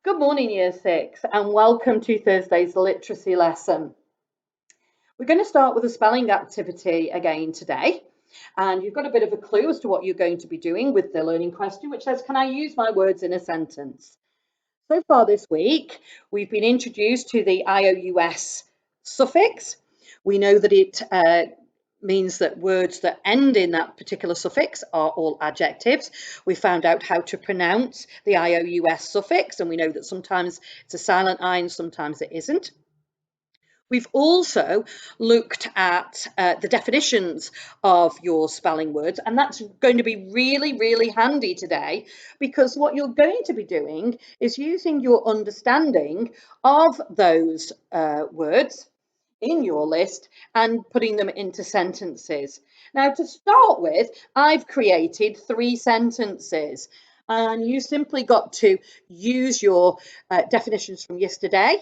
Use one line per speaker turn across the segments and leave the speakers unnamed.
Good morning, Year 6, and welcome to Thursday's literacy lesson. We're going to start with a spelling activity again today, and you've got a bit of a clue as to what you're going to be doing with the learning question, which says, can I use my words in a sentence? So far this week, we've been introduced to the IOUS suffix. We know that it means that words that end in that particular suffix are all adjectives. We found out how to pronounce the IOUS suffix, and we know that sometimes it's a silent I and sometimes it isn't. We've also looked at the definitions of your spelling words, and that's going to be really, really handy today because what you're going to be doing is using your understanding of those words in your list and putting them into sentences. Now, to start with, I've created 3 sentences, and you simply got to use your definitions from yesterday.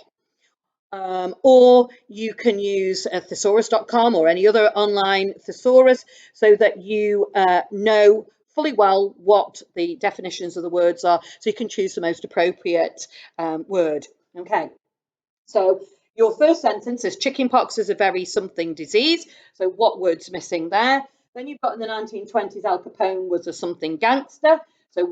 Or you can use thesaurus.com or any other online thesaurus so that you know fully well what the definitions of the words are, so you can choose the most appropriate word. Okay, so your first sentence is chickenpox is a very something disease. So what word's missing there? Then you've got in the 1920s Al Capone was a something gangster. So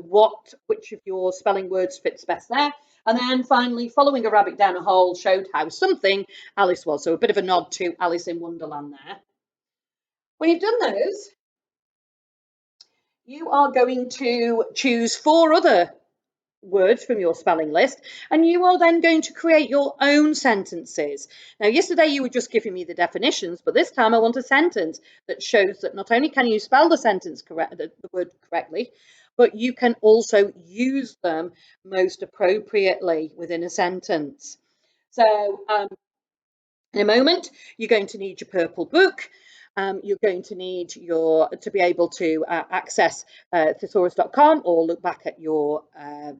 which of your spelling words fits best there? And then finally, following a rabbit down a hole showed how something Alice was. So a bit of a nod to Alice in Wonderland there. When you've done those, you are going to choose 4 other words from your spelling list, and you are then going to create your own sentences. Now, yesterday you were just giving me the definitions, but this time I want a sentence that shows that not only can you spell the word correctly, but you can also use them most appropriately within a sentence. So in a moment, you're going to need your purple book. You're going to need to be able to access thesaurus.com or look back at your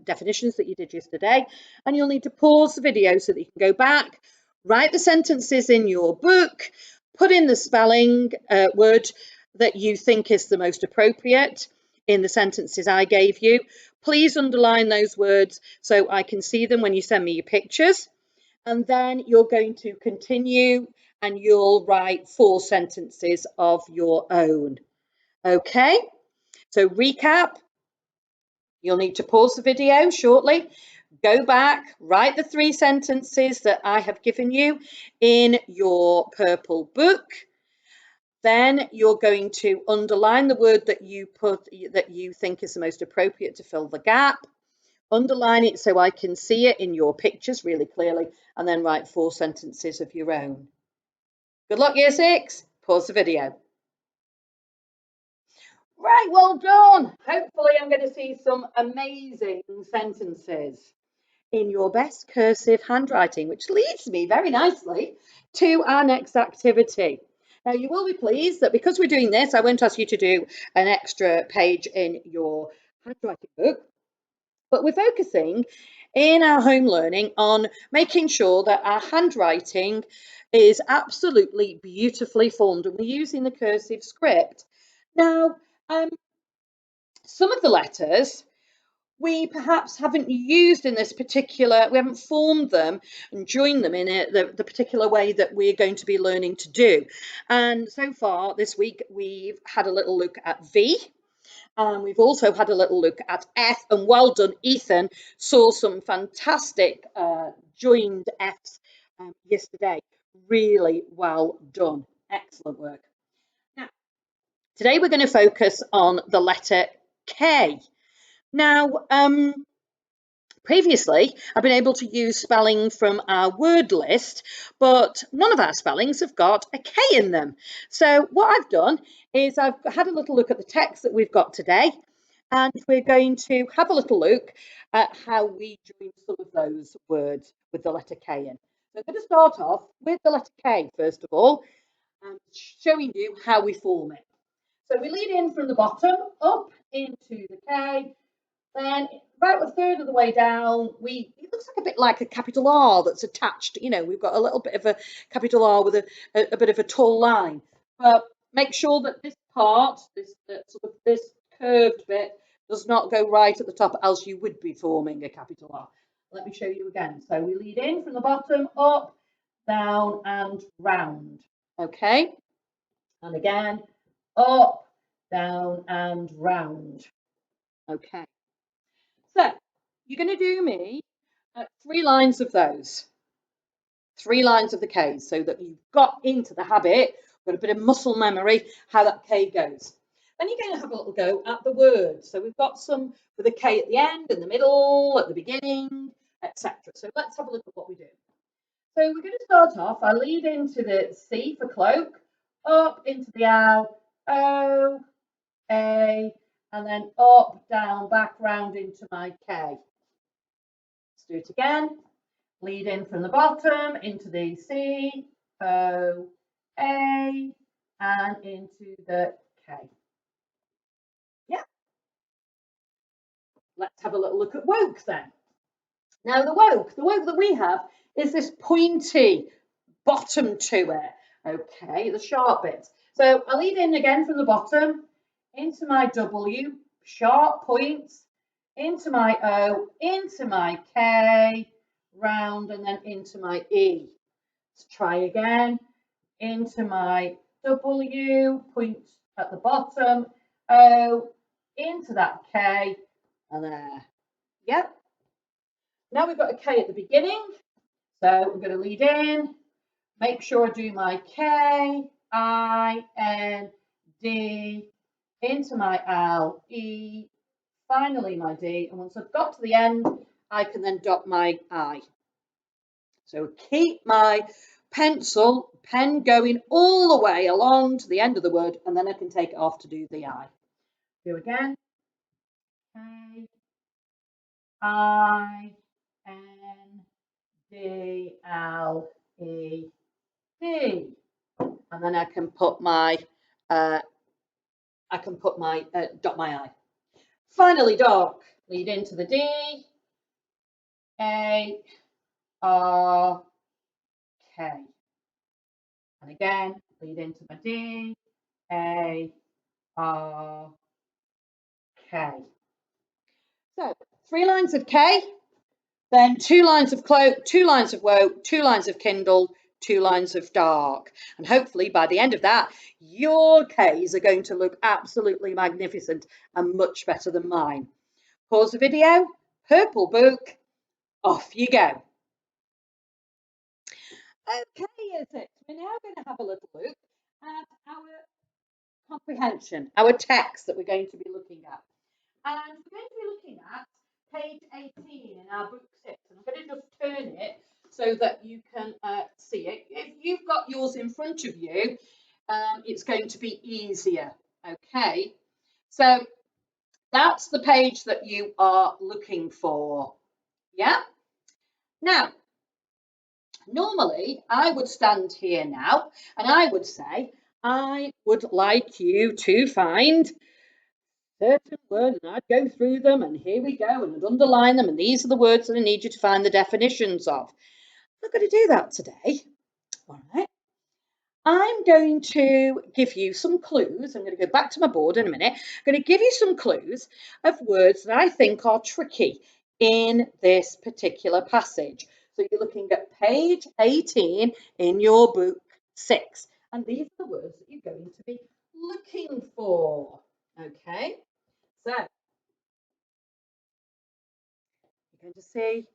definitions that you did yesterday. And you'll need to pause the video so that you can go back, write the sentences in your book, put in the spelling word that you think is the most appropriate in the sentences I gave you. Please underline those words so I can see them when you send me your pictures. And then you're going to continue and you'll write 4 sentences of your own. Okay, so recap. You'll need to pause the video shortly, go back, write the 3 sentences that I have given you in your purple book. Then you're going to underline the word that you think is the most appropriate to fill the gap. Underline it so I can see it in your pictures really clearly, and then write 4 sentences of your own. Good luck, Year 6. Pause the video. Right, well done. Hopefully I'm going to see some amazing sentences in your best cursive handwriting, which leads me very nicely to our next activity. Now, you will be pleased that because we're doing this, I won't ask you to do an extra page in your handwriting book. But we're focusing in our home learning on making sure that our handwriting is absolutely beautifully formed, and we're using the cursive script. Now, some of the letters we perhaps haven't used in this particular, we haven't formed them and joined them in the particular way that we're going to be learning to do. And so far this week, we've had a little look at V. We've also had a little look at F, and well done, Ethan, saw some fantastic joined Fs yesterday. Really well done. Excellent work. Now, today we're going to focus on the letter K. Now, previously, I've been able to use spelling from our word list, but none of our spellings have got a K in them. So what I've done is I've had a little look at the text that we've got today, and we're going to have a little look at how we join some of those words with the letter K in. So I'm going to start off with the letter K, first of all, and showing you how we form it. So we lead in from the bottom up into the K. Then about a third of the way down, it looks like a bit like a capital R that's attached. You know, we've got a little bit of a capital R with a bit of a tall line. But make sure that this part, this curved bit, does not go right at the top, else you would be forming a capital R. Let me show you again. So we lead in from the bottom, up, down and round. Okay. And again, up, down and round. Okay. So you're going to do me 3 lines of those. 3 lines of the K, so that you've got into the habit, got a bit of muscle memory, how that K goes. Then you're going to have a little go at the words. So we've got some with a K at the end, in the middle, at the beginning, etc. So let's have a look at what we do. So we're going to start off, I lead into the C for cloak, up into the L, O, A, and then up, down, back, round into my K. Let's do it again. Lead in from the bottom into the C, O, A, and into the K. Yeah. Let's have a little look at woke then. Now the woke that we have is this pointy bottom to it. Okay, the sharp bit. So I lead in again from the bottom into my W, sharp points, into my O, into my K, round, and then into my E. Let's try again. Into my W, point at the bottom, O, into that K, and there. Yep. Now we've got a K at the beginning. So we're going to lead in, make sure I do my K, I, N, D, into my L, E, finally my D, and once I've got to the end, I can then dot my I. So keep my pen going all the way along to the end of the word, and then I can take it off to do the I. Do again. K, I, N, D, L, E, D. And then I can put my dot my I. Finally, dark. Lead into the D, A, R, K. And again, lead into my D, A, R, K. So 3 lines of K, then 2 lines of cloak, 2 lines of woke, 2 lines of kindle, 2 lines of dark. And hopefully by the end of that, your Ks are going to look absolutely magnificent and much better than mine. Pause the video, purple book, off you go. Okay, is it? We're now going to have a little look at our comprehension, our text that we're going to be looking at. And we're going to be looking at page 18 in our book 6. And I'm going to just turn it so that you can see it. If you've got yours in front of you, it's going to be easier. Okay, so that's the page that you are looking for. Yeah. Now, normally I would stand here now and I would say, I would like you to find certain words, and I'd go through them, and here we go, and I'd underline them, and these are the words that I need you to find the definitions of. I'm not going to do that today. All right. I'm going to give you some clues. I'm going to go back to my board in a minute. I'm going to give you some clues of words that I think are tricky in this particular passage. So you're looking at page 18 in your book 6. And these are the words that you're going to be looking for. Okay. So you're going to see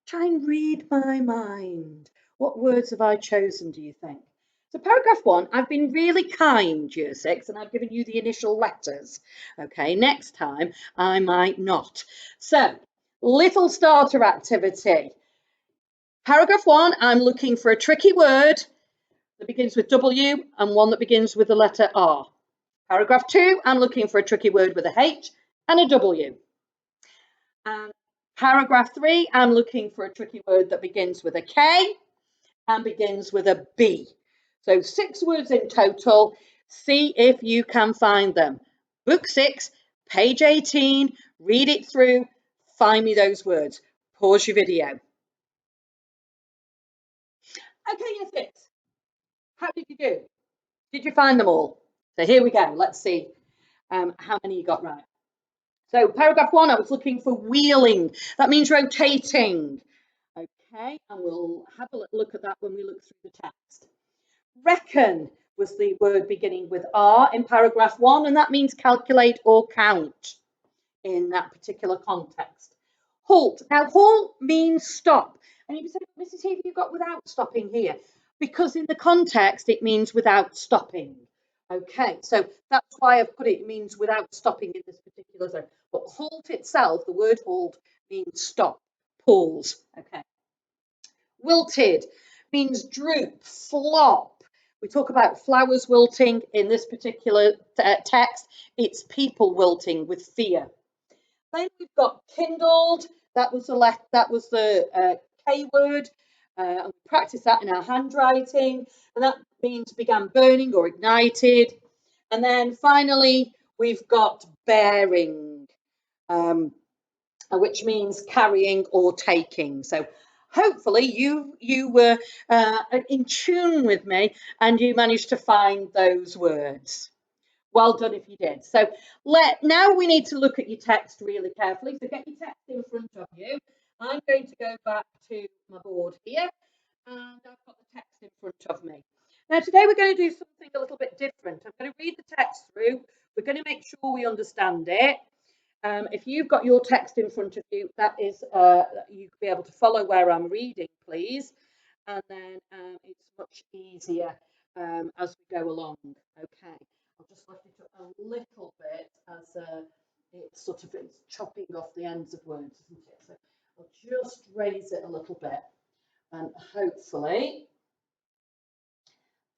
try and read my mind. What words have I chosen, do you think? So paragraph 1, I've been really kind, year 6, and I've given you the initial letters. Okay, next time I might not. So, little starter activity. Paragraph 1, I'm looking for a tricky word that begins with W and one that begins with the letter R. Paragraph 2, I'm looking for a tricky word with a H and a W. And paragraph 3, I'm looking for a tricky word that begins with a K and begins with a B. So 6 words in total. See if you can find them. Book 6, page 18, read it through, find me those words. Pause your video. Okay, year 6. How did you do? Did you find them all? So here we go. Let's see how many you got right. So paragraph 1, I was looking for wheeling. That means rotating. Okay, and we'll have a look at that when we look through the text. Reckon was the word beginning with R in paragraph 1, and that means calculate or count in that particular context. Halt. Now, halt means stop. And you say, Mrs. Heath, you've got without stopping here. Because in the context, it means without stopping. Okay, so that's why I've put it, it means without stopping in this particular zone. But halt itself, the word halt, means stop, pause. Okay. Wilted means droop, flop. We talk about flowers wilting in this particular text. It's people wilting with fear. Then we've got kindled. That was the K word. And we practice that in our handwriting, and that means began burning or ignited. And then finally, we've got bearing, which means carrying or taking. So hopefully you were in tune with me and you managed to find those words. Well done if you did. So now we need to look at your text really carefully. So get your text in front of you. I'm going to go back to my board here, and I've got the text in front of me. Now today we're going to do something a little bit different. I'm going to read the text through. We're going to make sure we understand it. If you've got your text in front of you, that is, you'll be able to follow where I'm reading, please. And then it's much easier as we go along. Okay, I'll just lift it up a little bit as it's chopping off the ends of words, isn't it? So I'll just raise it a little bit, and hopefully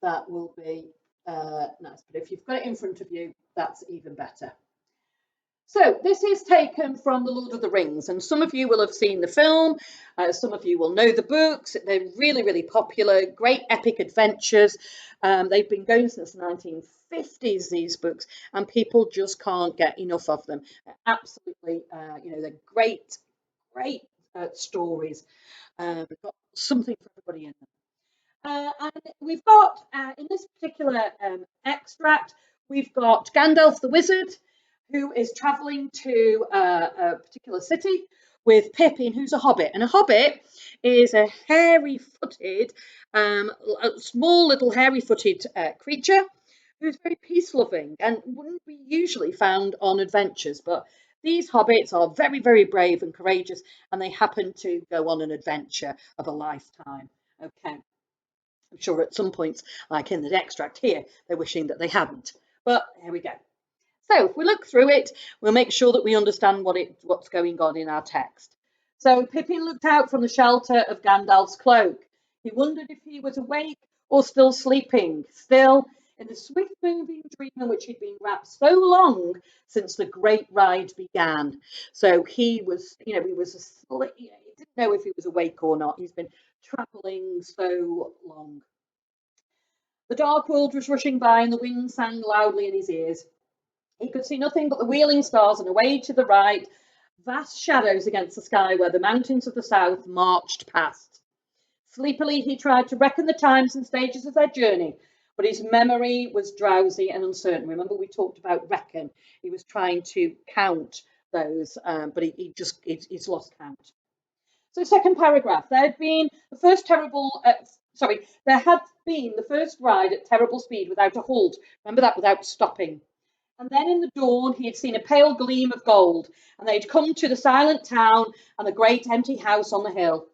that will be nice. But if you've got it in front of you, that's even better. So this is taken from The Lord of the Rings, and some of you will have seen the film, some of you will know the books. They're really, really popular, great epic adventures. They've been going since the 1950s, these books, and people just can't get enough of them. They're absolutely, they're great, great stories. We've got something for everybody in them. And we've got, in this particular extract, we've got Gandalf the Wizard, who is travelling to a particular city with Pippin, who's a hobbit. And a hobbit is a hairy-footed, a small little hairy-footed creature who's very peace-loving and wouldn't be usually found on adventures. But these hobbits are very, very brave and courageous, and they happen to go on an adventure of a lifetime. Okay. I'm sure at some points, like in the extract here, they're wishing that they hadn't. But here we go. So if we look through it, we'll make sure that we understand what's going on in our text. So Pippin looked out from the shelter of Gandalf's cloak. He wondered if he was awake or still sleeping, still in the swift-moving dream in which he'd been wrapped so long since the great ride began. So he was, he didn't know if he was awake or not. He's been travelling so long. The dark world was rushing by and the wind sang loudly in his ears. He could see nothing but the wheeling stars, and away to the right, vast shadows against the sky where the mountains of the south marched past. Sleepily, he tried to reckon the times and stages of their journey, but his memory was drowsy and uncertain. Remember, we talked about reckon. He was trying to count those, but he's lost count. So, second paragraph. There had been the first ride at terrible speed without a halt. Remember that, without stopping. And then in the dawn, he had seen a pale gleam of gold, and they had come to the silent town and the great empty house on the hill.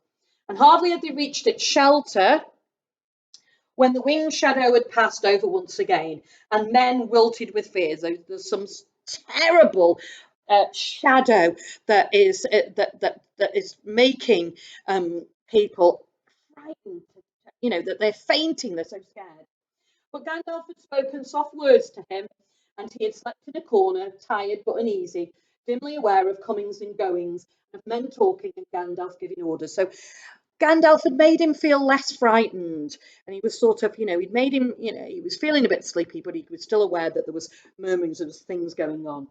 And hardly had they reached its shelter when the winged shadow had passed over once again, and men wilted with fear. So there's some terrible shadow that is making people frightened. That they're fainting. They're so scared. But Gandalf had spoken soft words to him, and he had slept in a corner, tired but uneasy, dimly aware of comings and goings, of men talking and Gandalf giving orders. So Gandalf had made him feel less frightened, and he was sort of, he'd made him, he was feeling a bit sleepy, but he was still aware that there was murmurings of things going on.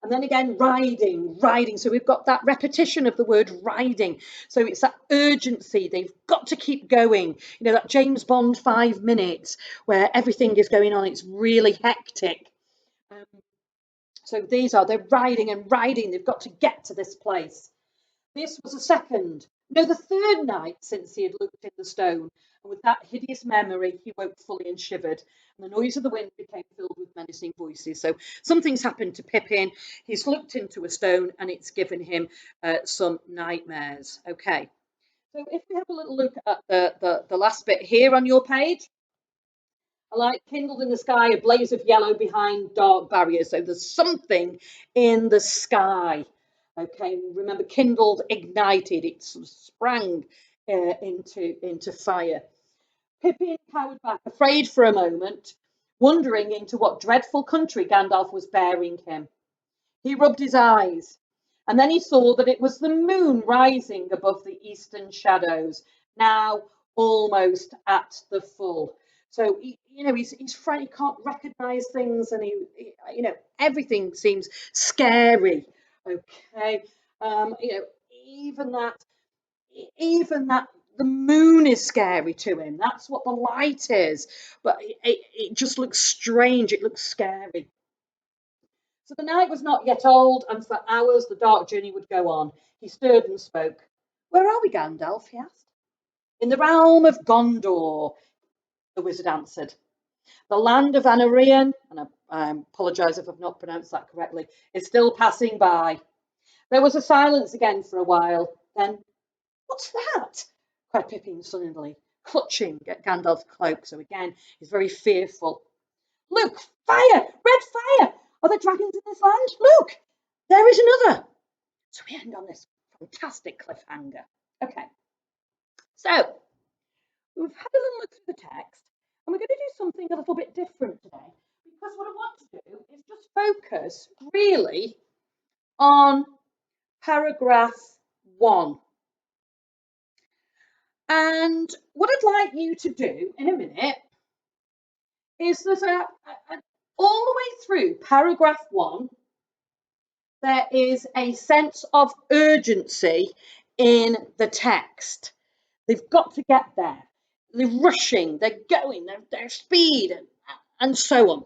And then again, riding. So we've got that repetition of the word riding. So it's that urgency. They've got to keep going. That James Bond 5 minutes where everything is going on. It's really hectic. So they're riding and riding. They've got to get to this place. This was the third night since he had looked in the stone, and with that hideous memory, he woke fully and shivered, and the noise of the wind became filled with menacing voices. So something's happened to Pippin. He's looked into a stone, and it's given him some nightmares. Okay, so if we have a little look at the last bit here on your page, a light kindled in the sky, a blaze of yellow behind dark barriers. So there's something in the sky. Okay, remember, kindled, ignited. It sort of sprang into fire. Pippin cowered back, afraid for a moment, wondering into what dreadful country Gandalf was bearing him. He rubbed his eyes, and then he saw that it was the moon rising above the eastern shadows, now almost at the full. So he's frightened. He can't recognise things, and everything seems scary. Okay, even that the moon is scary to him. That's what the light is, but it just looks strange. It looks scary. So the night was not yet old, and for hours the dark journey would go on. He stirred and spoke. "Where are we, Gandalf?" he asked. "In the realm of Gondor," the wizard answered. "The land of Anarion," and I apologise if I've not pronounced that correctly, "is still passing by." There was a silence again for a while. Then, "What's that?" cried Pippin suddenly, clutching at Gandalf's cloak. So again, he's very fearful. "Look, fire! Red fire! Are there dragons in this land? Look, there is another." So we end on this fantastic cliffhanger. Okay, so we've had a little look through the text, and we're going to do something a little bit different today, because what I want to do is just focus really on paragraph 1. And what I'd like you to do in a minute is there's all the way through paragraph 1, there is a sense of urgency in the text. They've got to get there. They're rushing, they're going, their speed, and so on.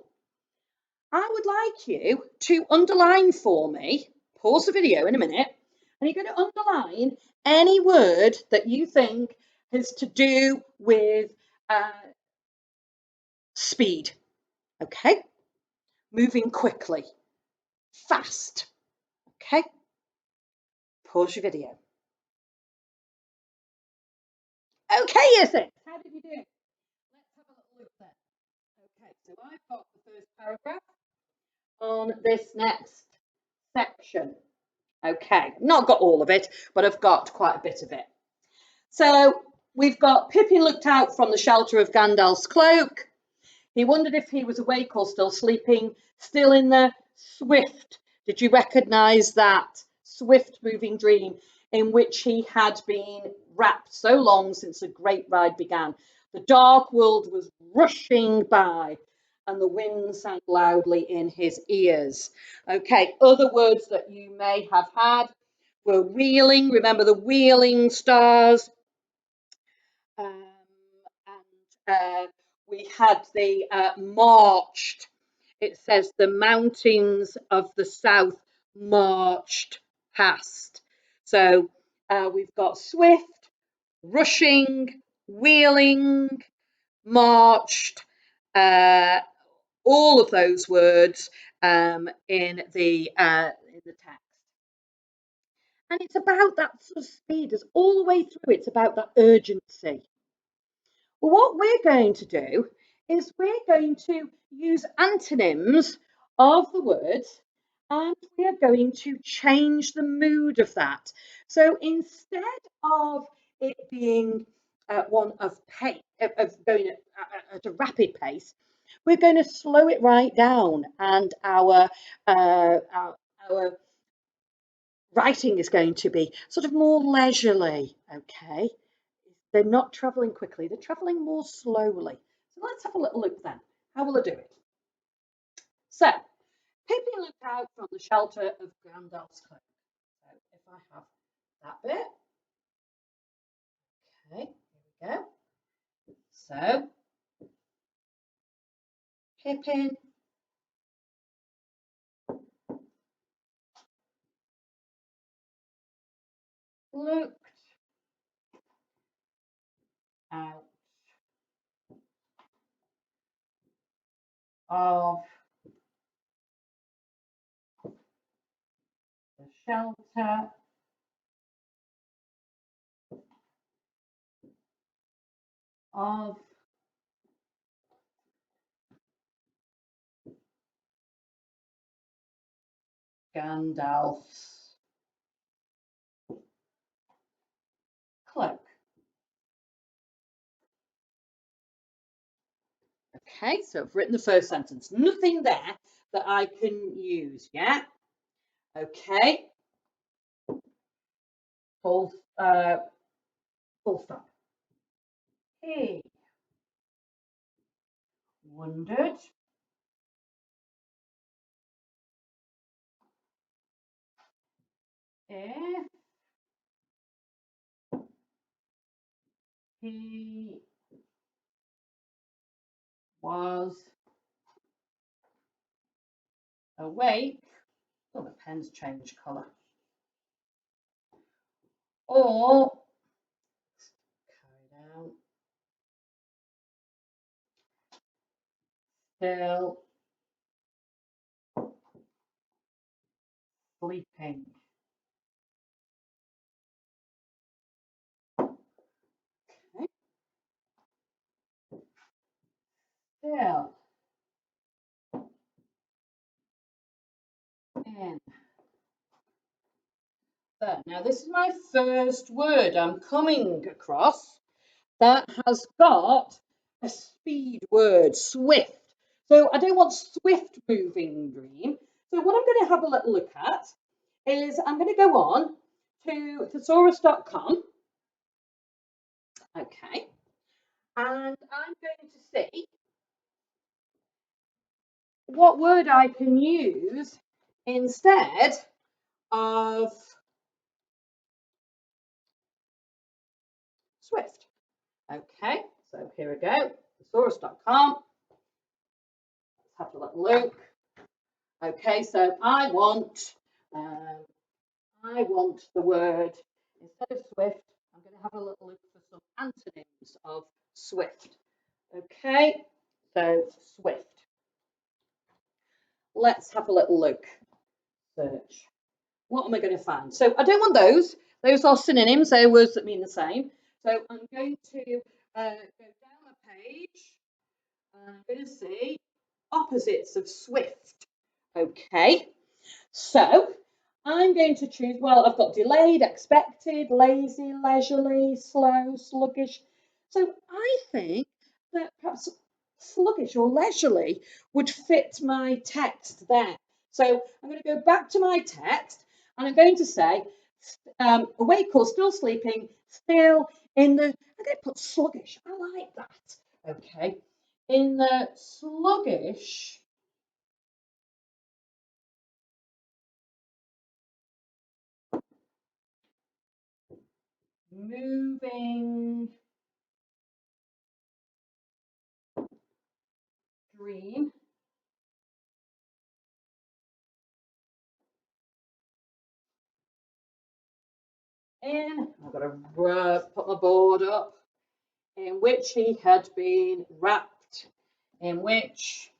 I would like you to underline for me, pause the video in a minute, and you're going to underline any word that you think has to do with speed. Okay? Moving quickly, fast. Okay? Pause your video. Okay, Essex, how did you do? Let's have a little look then. Okay, so I've got the first paragraph on this next section. Okay, not got all of it, but I've got quite a bit of it. So we've got Pippin looked out from the shelter of Gandalf's cloak. He wondered if he was awake or still sleeping, still in the swift. Did you recognise that swift moving dream in which he had been wrapped so long since the great ride began? The dark world was rushing by, and the wind sang loudly in his ears. Okay, other words that you may have had were wheeling. Remember the wheeling stars? And we had the marched. It says the mountains of the south marched past. So we've got swift, rushing, wheeling, marched, all of those words in the text. And it's about that sort of speed. It's all the way through. It's about that urgency. Well, what we're going to do is we're going to use antonyms of the words, and we are going to change the mood of that. So instead of it being one of pace, of going at a rapid pace, we're going to slow it right down, and our writing is going to be sort of more leisurely. Okay. They're not travelling quickly, they're travelling more slowly. So let's have a little look then. How will I do it? So, Pippin looked out from the shelter of Gandalf's cloak. So if I have that bit, okay, here we go. So, Pippin looked out of the shelter of Gandalf's cloak. Okay, so I've written the first sentence. Nothing there that I can use, yeah? Okay. Full stop. He wondered if he was awake. Oh, the pen's changed colour. Or carry down. Still sleeping. Okay. Still in there. Now this is my first word I'm coming across that has got a speed word, swift. So I don't want swift moving dream. So what I'm going to have a little look at is I'm going to go on to thesaurus.com. Okay. And I'm going to see what word I can use instead of swift. Okay, so here we go, thesaurus.com. Let's have a little look. Okay, so I want the word, instead of swift, I'm going to have a little look for some antonyms of swift. Okay, so swift. Let's have a little look. Search. What am I going to find? So I don't want those. Those are synonyms. They're words that mean the same. So I'm going to go down a page. And I'm going to see opposites of swift. Okay. So I'm going to choose, well, I've got delayed, expected, lazy, leisurely, slow, sluggish. So I think that perhaps sluggish or leisurely would fit my text there. So I'm going to go back to my text and I'm going to say awake or still sleeping, still in the, I'm going to put sluggish. I like that. Okay. In the sluggish, moving dream in, I've got to put my board up, in which he had been wrapped, in which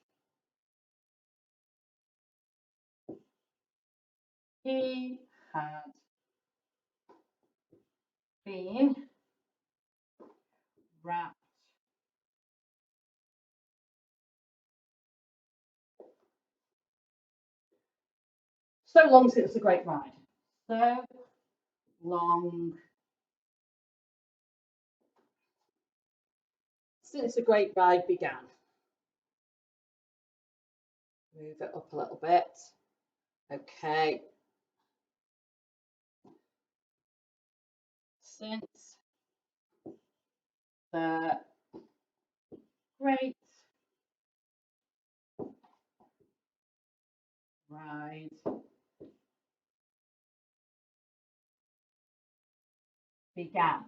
he had been wrapped. So long since the great ride. So long since the great ride began. Move it up a little bit. Okay. Since the great ride began.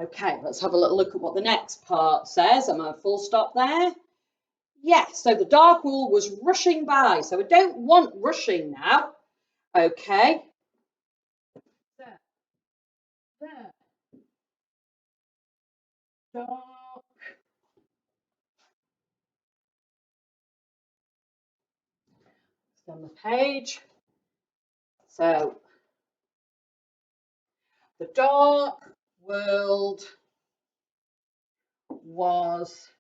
Okay, let's have a little look at what the next part says. Am I a full stop there? Yes, so the dark wool was rushing by. So I don't want rushing now. Okay. So there. Dark. It's on the page. So the dark world was.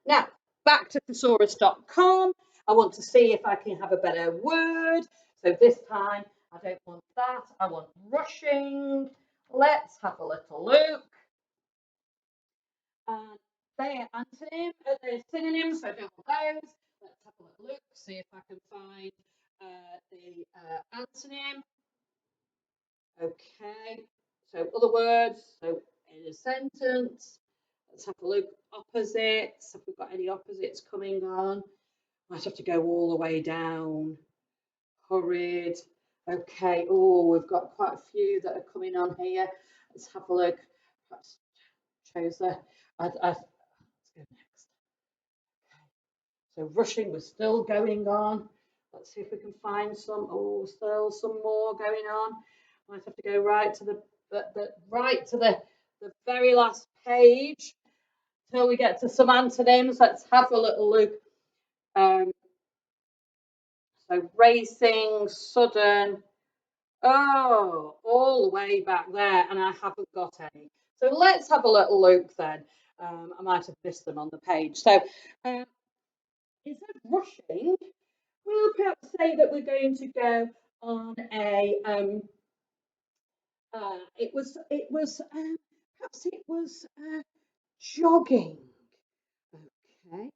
Now, back to thesaurus.com. I want to see if I can have a better word. So this time, I don't want that. I want rushing. Let's have a little look. And they're synonyms, so I don't want those. Let's have a little look, see if I can find the antonym. Okay, so other words, so in a sentence. Let's have a look. Opposites. Have we got any opposites coming on? Might have to go all the way down. Hurried. Okay. Oh, we've got quite a few that are coming on here. Let's have a look. Perhaps chose the. Let's go next. Okay. So rushing was still going on. Let's see if we can find some. Oh, still some more going on. Might have to go right to the very last page till we get to some antonyms. Let's have a little look. So racing, sudden, oh, all the way back there, and I haven't got any. So let's have a little look then. I might have missed them on the page. So instead of rushing, we'll perhaps say that we're going to go on a perhaps it was jogging. Okay,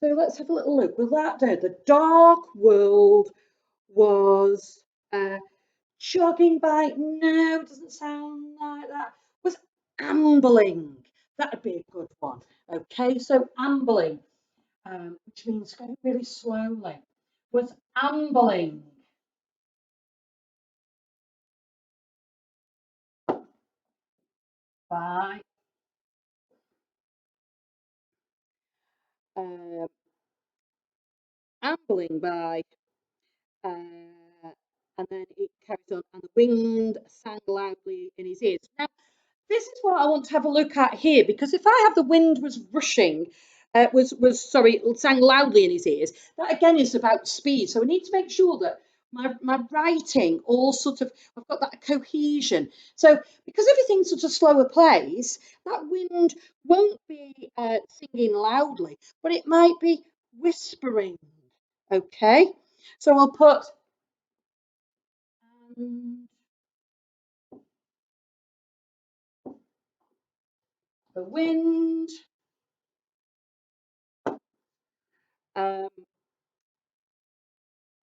so let's have a little look. With that there, the dark world was jogging by. No, it doesn't sound like that. Was ambling. That'd be a good one. Okay, so ambling, which means going really slowly. Was ambling. By ambling by, and then it carries on, and the wind sang loudly in his ears. Now, this is what I want to have a look at here, because if I have the wind was rushing, sang loudly in his ears, that again is about speed. So we need to make sure that my writing all sort of, I've got that cohesion. So because everything's at a slower pace, that wind won't be singing loudly, but it might be whispering. Okay, so I'll put the wind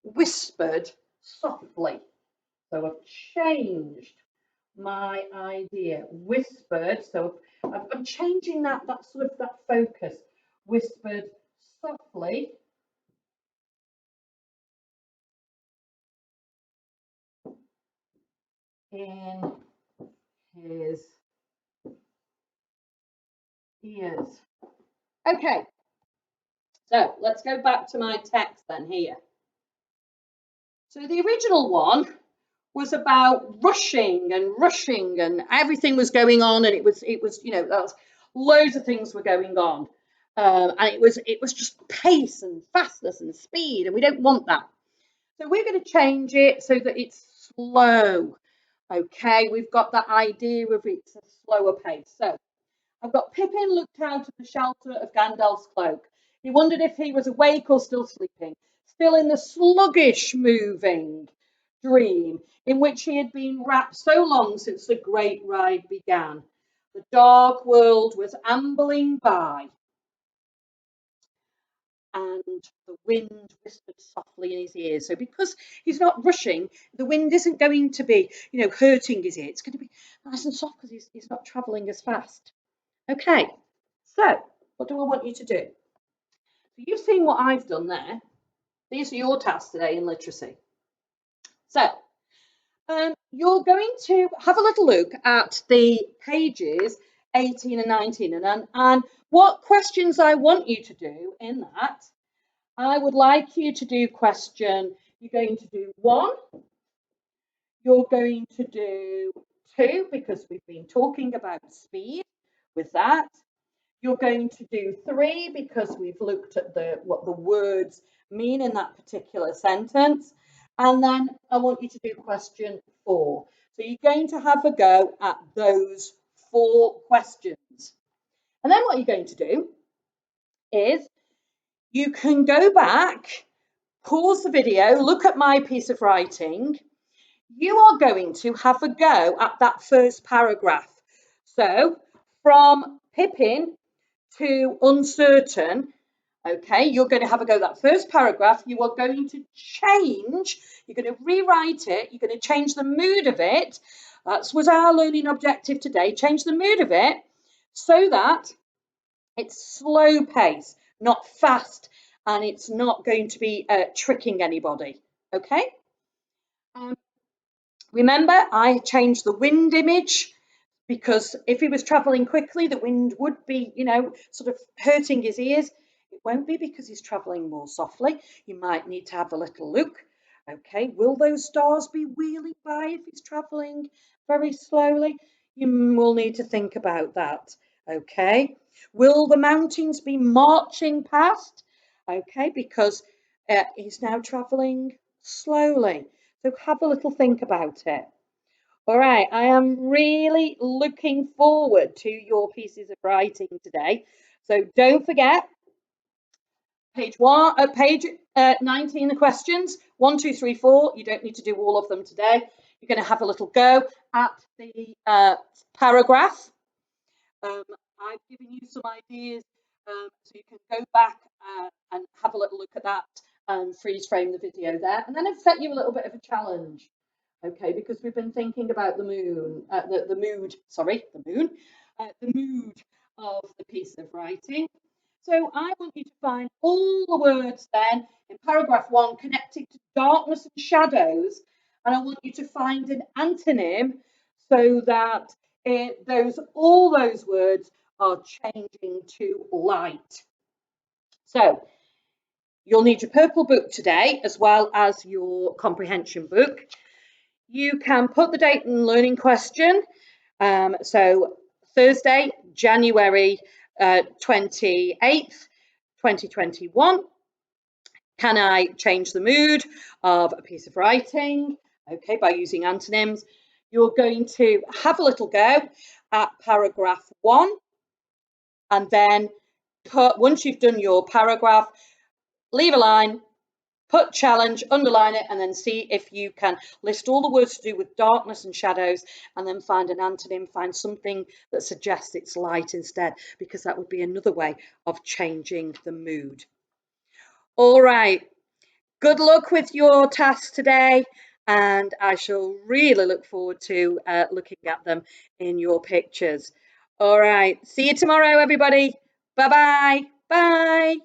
whispered softly. So I've changed my idea. Whispered. So I'm changing that sort of that focus. Whispered softly in his ears. Okay. So let's go back to my text then here. So the original one was about rushing and everything was going on, and it was that was loads of things were going on, and it was just pace and fastness and speed, and we don't want that. So we're going to change it so that it's slow. Okay, we've got that idea of it's a slower pace. So I've got Pippin looked out of the shelter of Gandalf's cloak. He wondered if he was awake or still sleeping, still in the sluggish moving dream in which he had been wrapped so long since the great ride began. The dark world was ambling by, and the wind whispered softly in his ears. So because he's not rushing, the wind isn't going to be, hurting his ear. It's going to be nice and soft because he's not travelling as fast. Okay, so what do I want you to do? So you've seen what I've done there. These are your tasks today in literacy. So you're going to have a little look at the pages 18 and 19, and what questions I want you to do in that. I would like you to do question, you're going to do 1, you're going to do 2 because we've been talking about speed with that. You're going to do 3 because we've looked at what the words mean in that particular sentence. And then I want you to do question 4. So you're going to have a go at those 4 questions. And then what you're going to do is you can go back, pause the video, look at my piece of writing. You are going to have a go at that first paragraph. So from Pippin to uncertain, okay, you're going to have a go at that first paragraph. You are going to change, you're going to rewrite it, you're going to change the mood of it. That was our learning objective today, change the mood of it so that it's slow pace, not fast, and it's not going to be tricking anybody, okay? Remember, I changed the wind image because if he was traveling quickly, the wind would be, sort of hurting his ears. It won't be because he's traveling more softly. You might need to have a little look. Okay, will those stars be wheeling by if he's traveling very slowly? You will need to think about that. Okay, will the mountains be marching past? Okay, because he's now traveling slowly. So have a little think about it. All right, I am really looking forward to your pieces of writing today. So don't forget, page 19, the questions, 1, 2, 3, 4. You don't need to do all of them today. You're going to have a little go at the paragraph. I've given you some ideas, so you can go back and have a little look at that and freeze frame the video there. And then I've set you a little bit of a challenge. Okay, because we've been thinking about the mood of the piece of writing. So I want you to find all the words then in paragraph 1 connected to darkness and shadows, and I want you to find an antonym so that all those words are changing to light. So you'll need your purple book today as well as your comprehension book. You can put the date and learning question. So Thursday, January 28th, 2021. Can I change the mood of a piece of writing? Okay, by using antonyms. You're going to have a little go at paragraph 1. And then once you've done your paragraph, leave a line, put challenge, underline it, and then see if you can list all the words to do with darkness and shadows, and then find an antonym, find something that suggests it's light instead, because that would be another way of changing the mood. All right, good luck with your tasks today, and I shall really look forward to looking at them in your pictures. All right, see you tomorrow, everybody. Bye-bye. Bye.